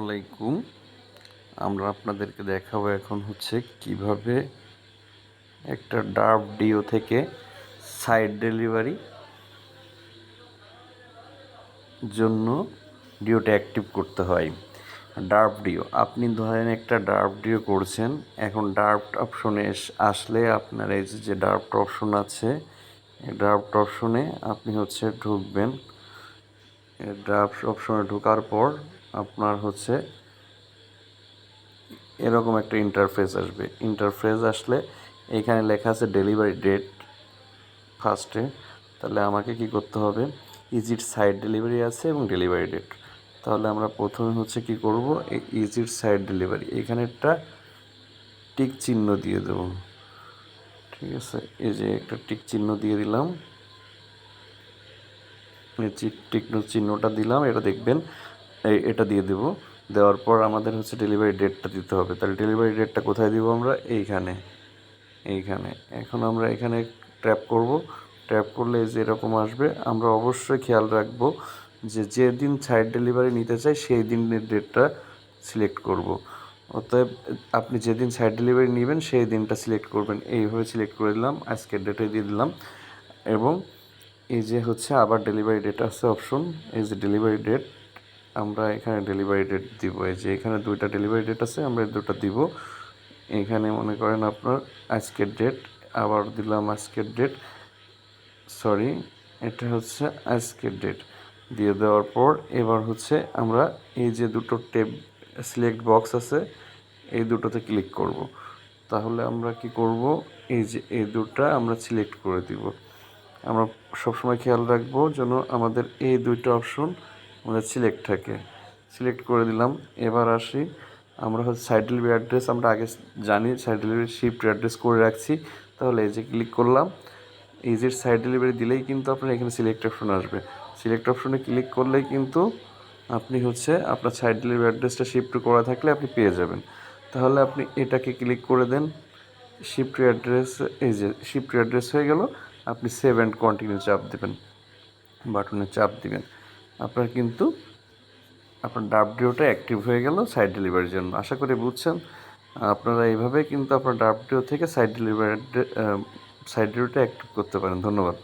আলাইকুম। আমরা আপনাদেরকে দেখাবো এখন হচ্ছে কিভাবে একটা ডার্ভ ডিও থেকে সাইড ডেলিভারি জন্য ডিওটা অ্যাক্টিভ করতে হয়। ডার্ভ ডিও, আপনি ধরেন একটা ডার্ভ ডিও করছেন, এখন ডার্ভ অপশনে আসলে আপনার এই যে ডার্ভ অপশন আছে, এই ডার্ভ অপশনে আপনি হচ্ছে ঢুকবেন। ডার্ভ অপশনে ঢোকার পর আপনার হচ্ছে এরকম একটা ইন্টারফেস আসবে। ইন্টারফেস আসলে এইখানে লেখা আছে ডেলিভারি ডেট ফার্স্টে। তাহলে আমাকে কি করতে হবে, ইজিট সাইড ডেলিভারি আছে এবং ডেলিভারি ডেট। তাহলে আমরা প্রথমে হচ্ছে কি করব, এই ইজিট সাইড ডেলিভারি এখানে একটা টিক চিহ্ন দিয়ে দেব। ঠিক আছে, এই যে একটা টিক চিহ্ন দিয়ে দিলাম, এই টিক চিহ্নটা দিলাম, এটা দেখবেন এটা দিয়ে দেব। দেওয়ার পর আমাদের হচ্ছে ডেলিভারি ডেটটা দিতে হবে। তাহলে ডেলিভারি ডেটটা কোথায় দিব আমরা, এইখানে। এখন আমরা এখানে ট্যাপ করব। ট্যাপ করলে এই যে এরকম আসবে। আমরা অবশ্যই খেয়াল রাখব যে যেদিন সাইড ডেলিভারি নিতে চাই সেই দিনের ডেটটা সিলেক্ট করব। অতএব আপনি যেদিন সাইড ডেলিভারি নেবেন সেই দিনটা সিলেক্ট করবেন। এইভাবে সিলেক্ট করে দিলাম, আজকের ডেটে দিয়ে দিলাম। এবং এই যে হচ্ছে আবার ডেলিভারি ডেট আছে অপশন, এই যে ডেলিভারি ডেট, আমরা এখানে ডেলিভারি ডেট দিব। এই যে এখানে দুইটা ডেলিভারি ডেট আছে, আমরা দুটো দিব। এখানে মনে করেন আপনার আজকের ডেট, আবার দিলাম আজকের ডেট, সরি এটা হচ্ছে আজকের ডেট দিয়ে দেওয়ার পর এবার হচ্ছে আমরা এই যে দুটো টেপ সিলেক্ট বক্স আছে এই দুটোতে ক্লিক করব। তাহলে আমরা কি করব, এই যে এই দুটো আমরা সিলেক্ট করে দিব। আমরা সবসময় খেয়াল রাখবো যেন আমাদের এই দুইটা অপশন আমাদের সিলেক্ট থাকে। সিলেক্ট করে দিলাম। এবার আসি, আমরা হচ্ছে সাইড ডেলিভারি অ্যাড্রেস আমরা আগে জানি, সাইড ডেলিভারি শিফট অ্যাড্রেস করে রাখছি। তাহলে এই যে ক্লিক করলাম, ইজিট সাইড ডেলিভারি দিলেই কিন্তু আপনার এখানে সিলেক্ট অপশন আসবে। সিলেক্ট অপশনে ক্লিক করলেই কিন্তু আপনি হচ্ছে আপনার সাইড ডেলিভারি অ্যাড্রেসটা শিফট করা থাকলে আপনি পেয়ে যাবেন। তাহলে আপনি এটাকে ক্লিক করে দেন, শিফট অ্যাড্রেস, এই যে শিফট অ্যাড্রেস হয়ে গেল। আপনি সেভ অ্যান্ড কন্টিনিউ চাপ দেবেন, বাটনে চাপ দিবেন, আপনার কিন্তু আপনার ডাব্লিউটা অ্যাক্টিভ হয়ে গেল সাইড ডেলিভারির জন্য। আশা করি বুঝছেন। আপনারা এইভাবে কিন্তু আপনার ডাব্লিউ থেকে সাইড ডেলিভারিটা অ্যাক্টিভ করতে পারেন। ধন্যবাদ।